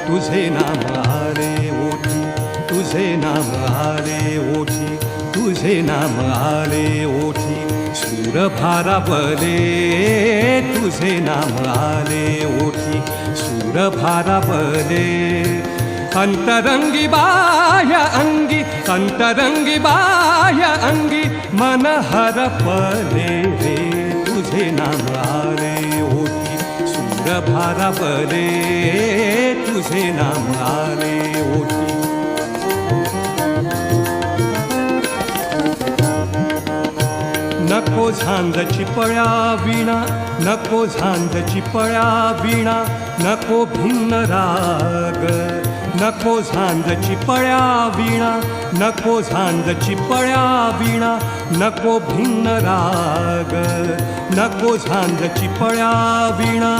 तुझे नाम आले ओठी, तुझे नाम आले ओठी, तुझे नाम आले ओठी, सूर भारावले तुझे नाम आले ओठी, सूर भारावले. अंतरंगी बाह्य अंगी, अंतरंगी बाह्य अंगी, मन हरपले रे तुझे नाम आले ओठी, सूर भारावले तुझे नाम आले ओठी. नको झांजची पळ्या विणा, नको झांजची पळ्या विणा, नको भिन्न राग, नको झांजची पळ्या विणा, नको झांजची पळ्या विणा, नको भिन्न राग, नको झांजची पळ्या विणा.